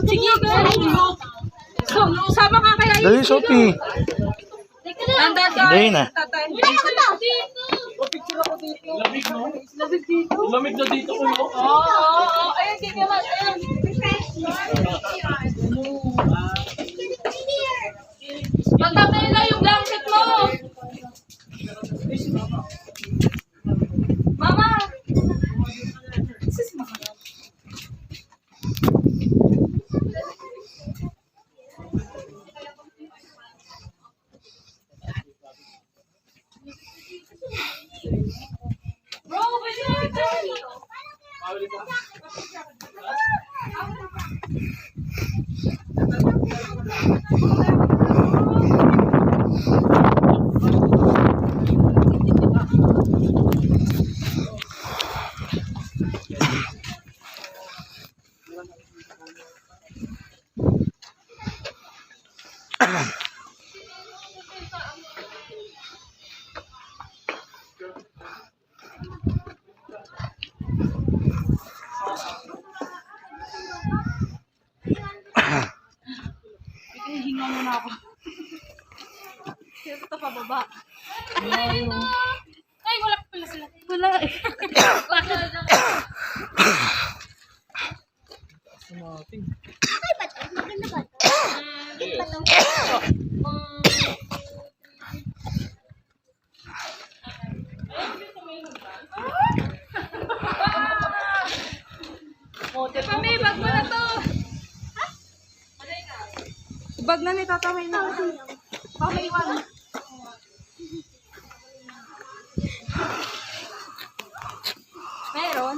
Sige, go. Sama ka kaya. Dali, Sophie. Nandad ka. Dali na. Lamig, no? Lamig na dito ko. Oo. Ayun, sige naman. Magtapay na yung blanket mo. Mama. Bro, hinga muna ako. Ito pababa. Ay, wala pa pala sila. Wala eh. Ay, ba't? Maganda ba? Kami, bag mo na to. Bag na ni Tata may na. Pamaiwan. Meron.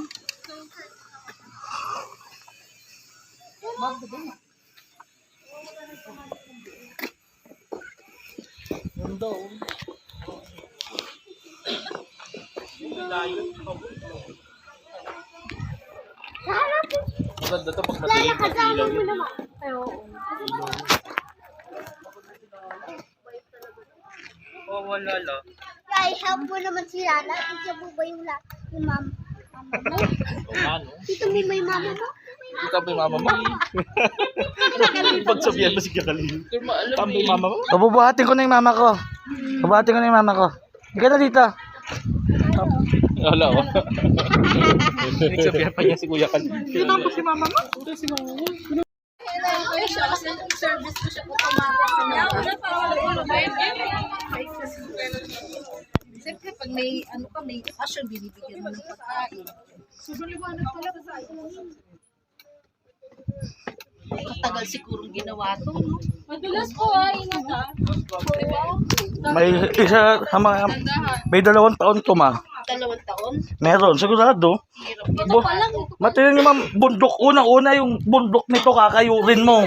Maganda to pag madilim na ilaw yun. Oh, wala la. Kaya help mo naman si Lala. Isa mo ba yung mama mo? Oh, ano? Dito mo may mama mo? Ikaw ba yung mama mo? Pagsabihan mo si Kakalin. Tambay mama mo? Pabubuhatin ko na yung mama ko. Pabubuhatin ko na yung mama ko. Hindi ka na dito. Wala ko. Nagsabihan pa niya si Kuya Kalin. Tapos si mama mo? Si mama mo. Service ko siya po Siyempre, pag may ano ka, may occasion, binibigyan mo ng pagkain. Matagal sigurong ginawa to, no? Madulas po ingat ha. May isa sa mga, may 2 taon to ma. 2 taon. Meron, sigurado. Hirap yun. Matilin yung bundok. Unang-una yung bundok nito kakayurin mo.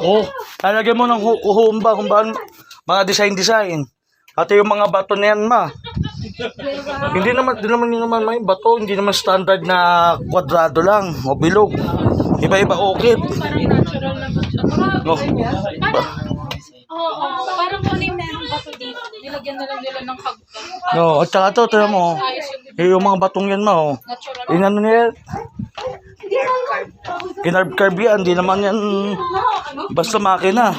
Oh, talagyan mo ng humba, mga design. Pati yung mga bato na yan ma. Hindi naman may bato, hindi naman standard na kwadrado lang o bilog. Iba-iba okay. Oo, parang kung ano yung meron bato dito, nilagyan na lang nila ng hagdan. No, at saka ito mo. Yung mga batong yan ma. Natural. Inano niya. Kinarb-carb yan, hindi naman yan basta makina.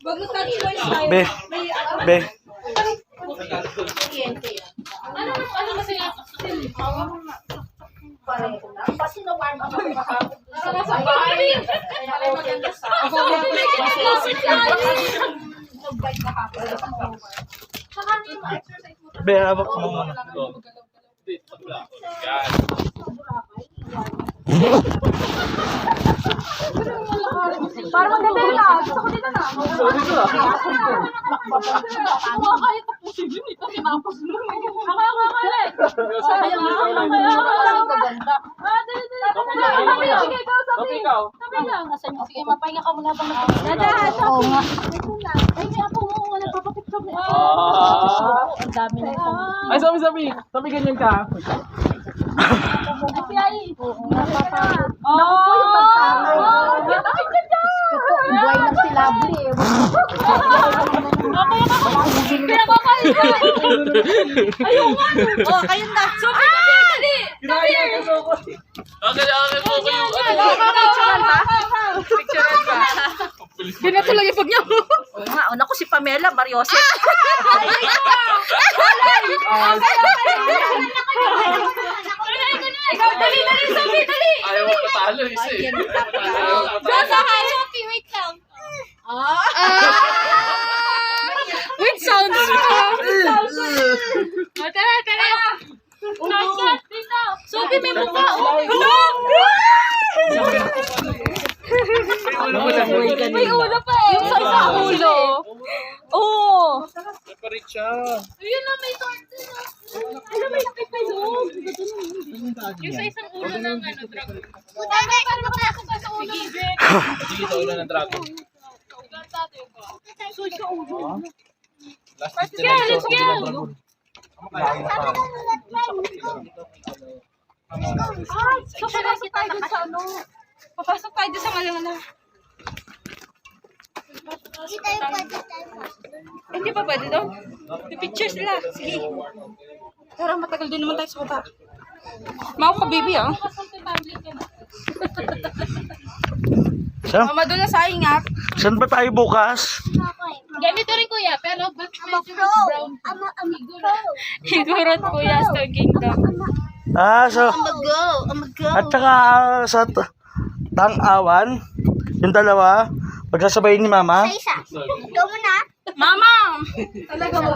Wag na touch boys. Be. Ano kasi Kasi na-warm up ako kahapon. sa bahay. Maganda sa. Nag-bike kahapon. Be, habak mo muna. Yan. Parang maganda yun ah. Gusto ko dito na. Kahit tapusin yun. Ito tinapos mo. Ako ulit. Sige, ikaw sabi. Sabi lang. Sige, mapahinga ka muna bang Dada, Oo nga. ay, kaya po mo. Nagpapapicture na. Ang dami na itong... Ay, sabi ganyan ka. Ay, Oo nga, papa. Naku po yung pagtama. Buhay ng si Lovely eh. Pinapakain ka. Ayun nga. Oh, kayo na. So, dali. Okay po kayo. Pinatuloy yung pag niya. Oo nga, una ko si Pamela Mariose. Ikaw, dali, Sophie, dali. Ayaw ko patalo, isa eh. Sophie, wait lang. Wait, sounds pa. Tara. Sophie, may mukha. May ulo pa eh. Yung sa isang ulo. Oo. Separate siya. Ayun na, may torta na. Ano, may sakit na loob. Yung sa isang ulo ng dragon. Pasok sa ulo. Sige, sa ulo ng dragon. Last is Let's go. Papasok tayo dun sa ano. Papasok tayo dun sa malala. Hindi pa pwede daw. Pictures nila. Sige. Tara, matagal din naman tayo sa baba. Mau ka, baby, ah. Mama, doon na sa ingat. Saan ba tayo bukas? Ganito rin, kuya, pero ba't medyo brown? I'm a pro. Higurot, kuya, Stone Kingdom. So, at saka sa Tang-Awan, yung dalawa, pagsasabayin ni Mama. Isa. Ikaw muna. Mama! Talaga mo.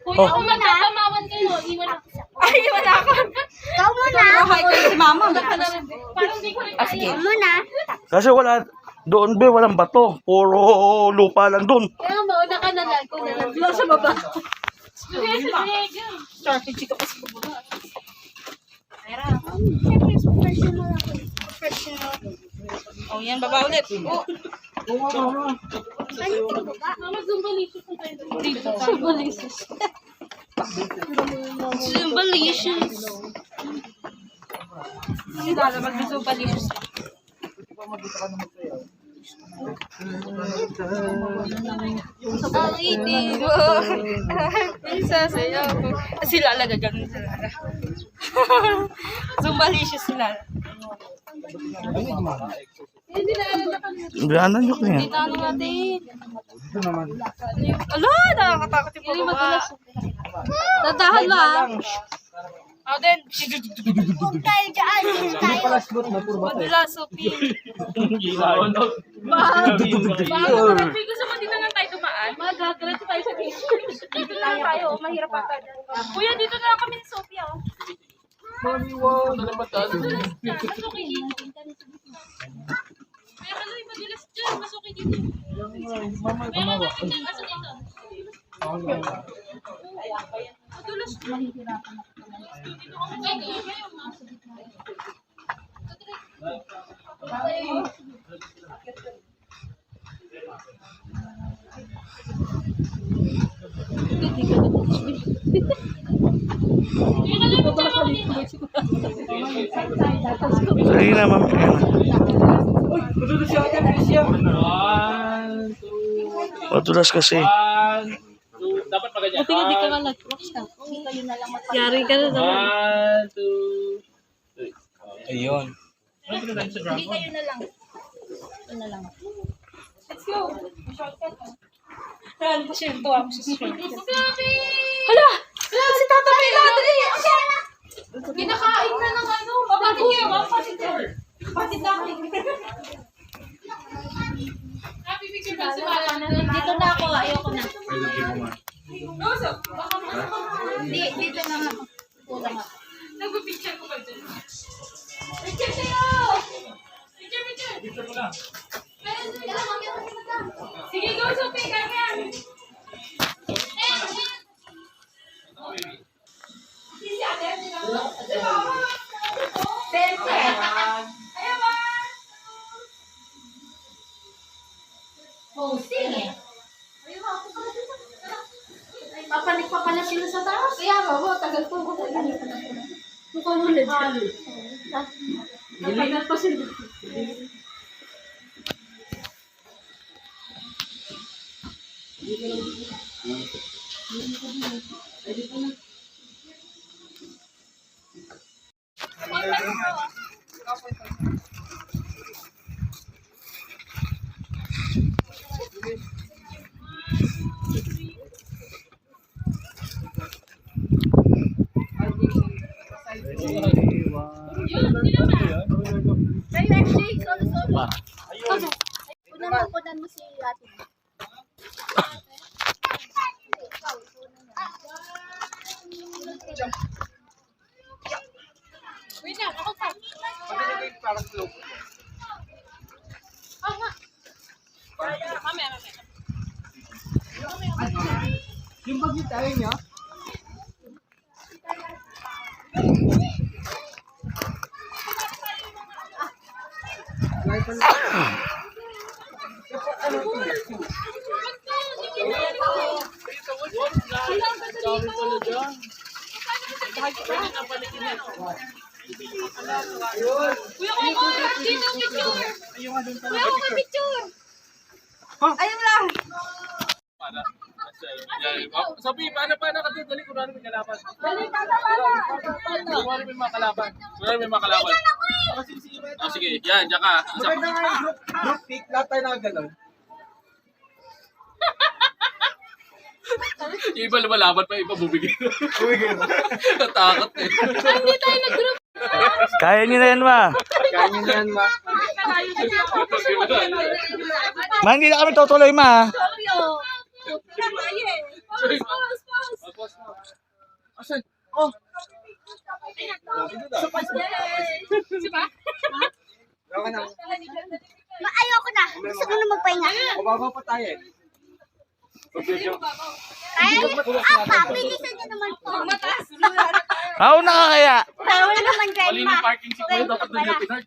Kuya, kung magkakamawan kayo, iwan ako. Ay, iwan ako. Ikaw muna. Hi, kayo si Mama. Parang di ko rin kaya. Ikaw muna. Kasi doon be, walang bato. Puro lupa lang doon. Kaya mauna ka na lang. Kung nalang sa baba. Sige. Strategy ko kasi baba. Siyempre, personal ako. Personal. Oh, yan, baba ulit. Mama, zumbalicious na tayo. Dito. Zumbalicious. Zumbalicious. Hindi lalo, mag-zumbalicious. Ang itig mo. Sasayaw ko. Sila alaga ganun sila. Zumbalicious sila. Hindi na alam na kami. Gano'n nyo kaya? Dito ano natin. Ala, nakakatakot yung pababa. Tatahan mo, ah. Ako din. Huwag tayo dyan. Dito tayo. Madula, Sophie. Ginaonog. Hindi gusto mo dito lang tayo dumaan. Magagalit tayo sa dito. Dito na lang tayo. Mahirap pa tayo. Kuya, dito na lang kami ni Sophia. Wow, nalamatan. Masuki dito. Pero ano yung madulas dyan? Masuki dito. Meron natin dyan. Masuki dito. Madulas dyan. Dito kami kayo. Sige na, Ma'am. One, two, Matulas kasi. 1, 2. Dapat pa ganyan. Buti nga di ka nga nag-rockstar. Yari ka na naman. 1, 2, 3. Ayun. Ano na tayo sa dragon? Kayo na lang. Ito na lang. Let's go. Shortcut. Saan ko siya? Tuwa ko siya. Hala! Si Tata Pela! Kinakain na ng ano. Papatid niyo. Papatid namin. Happy picture na si Mala. Dito na ako. Ayoko na. Rosa, baka Hindi, dito na ako. Kulang ako. nag-picture ko ba dyan? Picture sa'yo! Picture! Picture mo lang. Sige, go, Sophie, ganyan! Posting eh. Papanik pa pala sila sa taas. Kaya ba, tagal po ko tagal. Mukha mo na dyan. Tagal pa sila. Kayo, MJ, solo-solo. Ba? Unan mo si ate. Wait lang, ako pa. Oo nga. Mamaya. Yung bagyo tayo niya? Kuya, kuya, dito, picture. Kuya, kuya, picture. Ayun lang. Sabi, paano ka doon? Dali, kunwari may kalaban. Dali, tata. Kunwari may mga kalaban. Oh, sige, yan, diyan ka. Maganda nga yung group pick, lahat tayo nakagalaw. Yung iba lumalaban pa, yung iba bubigay. Natakot eh. Hindi tayo nag-group. Kaya niyo na yan, ma. Kaya nyo na yan, ma. Ma, hindi na kami tutuloy, ma. Asan? Oh! Ayaw na. Ayoko na. Gusto ko na magpahinga. Mababa pa tayo eh. Kaya, bilisan niyo naman po. Ako nakakaya. Pero wala naman, Mali grandma. ng parking si Kuya, dapat doon yung pinark.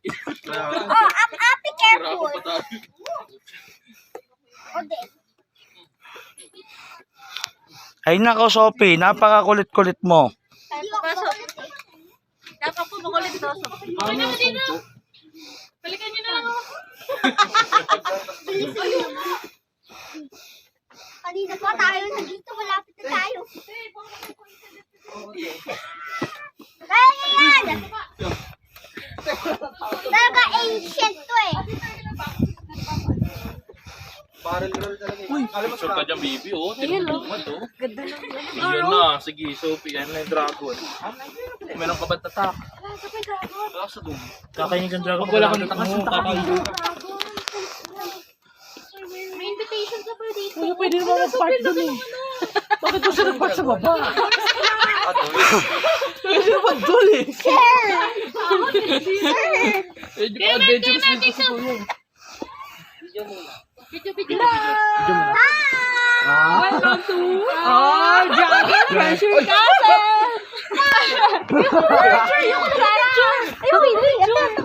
Oh, Api, careful. Hirap pa tayo. Okay. Ay nako, Sophie, napakakulit-kulit mo. Dapat po makulit to. Okay na mo dito. Balikan niyo na lang ako. Kanina pa tayo nandito. Malapit na tayo. Kaya niya yan. Talaga ancient to eh. Barrel roll talaga eh. Alam mo Picture ka dyan, baby, oh. Tinutulungan, oh. Ganda lang. Yan na. Sige, Sophie, yan na yung dragon. Meron ka ba tatak? Wala sa doon. Kakainin kang dragon. Pag wala kang tatak, kakainin. May invitation ka pa dito. Pwede naman mag-park doon eh. Bakit doon siya nag-park sa baba? Pwede naman doon eh. Medyo adventurous dito sa Kuya. Video. Welcome to... Oh, Dragon Treasure Castle!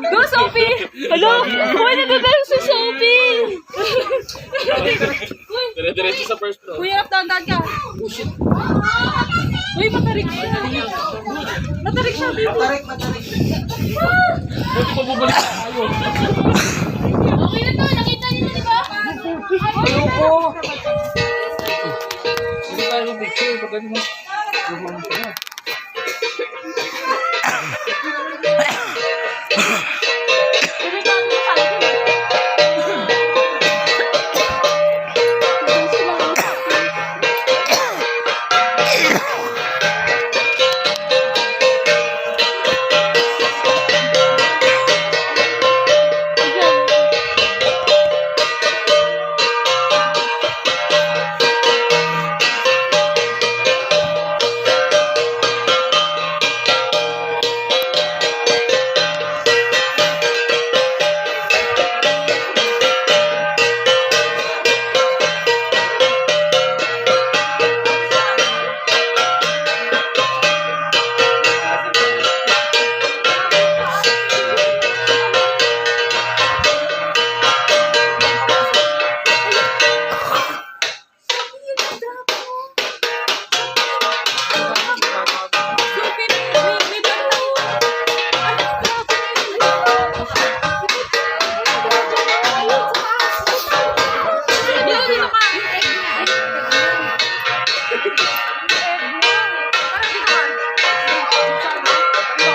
Go, Sophie! Hello? Uy, nagagano si Sophie! Dire-diretso sa first floor. Kuya, tandaan ka. Oh, shit. Uy, matarik siya. Matarik siya. Matarik. Pwede pa bumalik tayo. Okay na to, nakita niyo na, di ba? Hindi tayo ng picture. Pag ganun mo.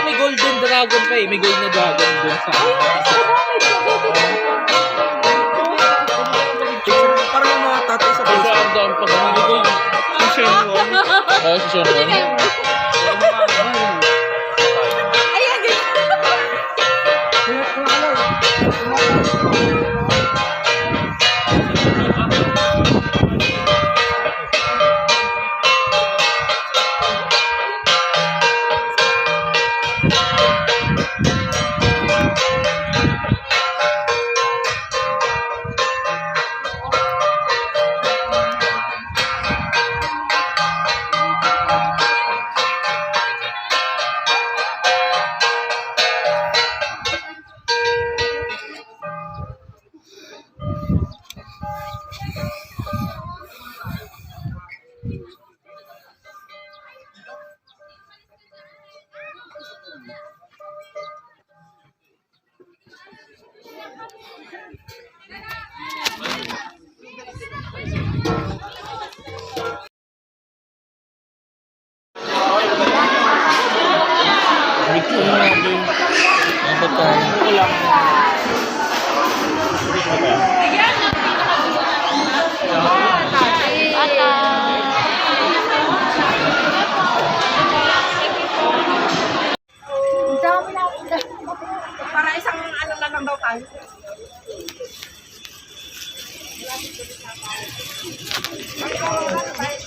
May golden dragon pa eh. May gold na dragon doon sa... Parang yung mga tatay sa Sa base. ang daan pa. May gold. Si Shenron. Oo, si Shenron.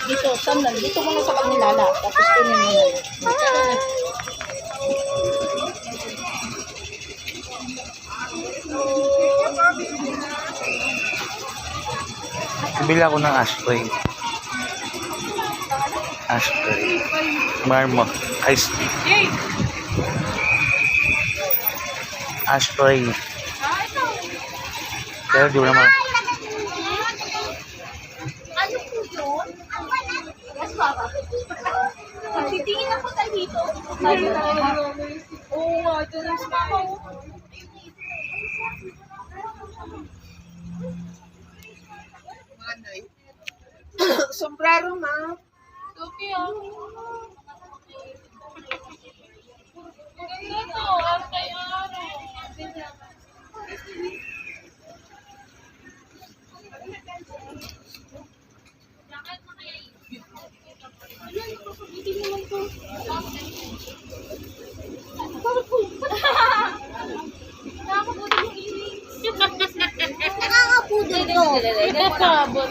Dito, sandal. Dito muna sa kanilala. Tapos kunin mo yan. Bili ako ng ashtray. Ashtray. Marmo. Ice. Yay! Ashtray. Pero di ko naman. Ano po yun? Yes, Papa. Titingin ako tayo dito. Oo nga, ito na si Mama. Sombrero, ma. Sophie, ah. Maganda to. Antay-araw. Nakakapudol to. Nakakabot.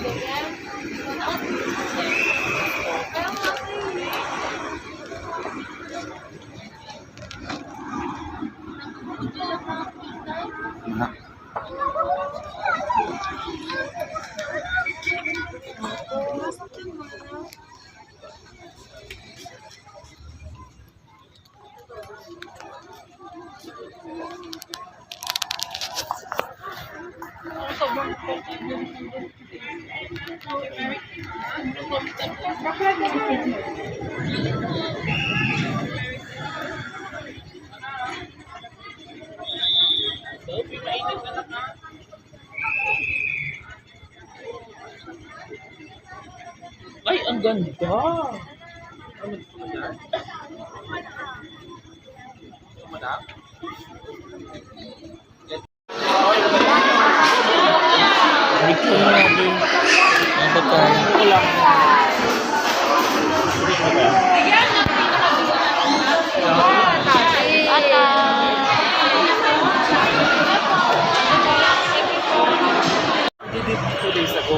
Ay, ang ganda. Ito natin. Ang pagkain. Ito lang. Did it 2 days ago.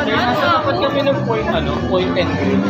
Nasa dapat kami ng point and click.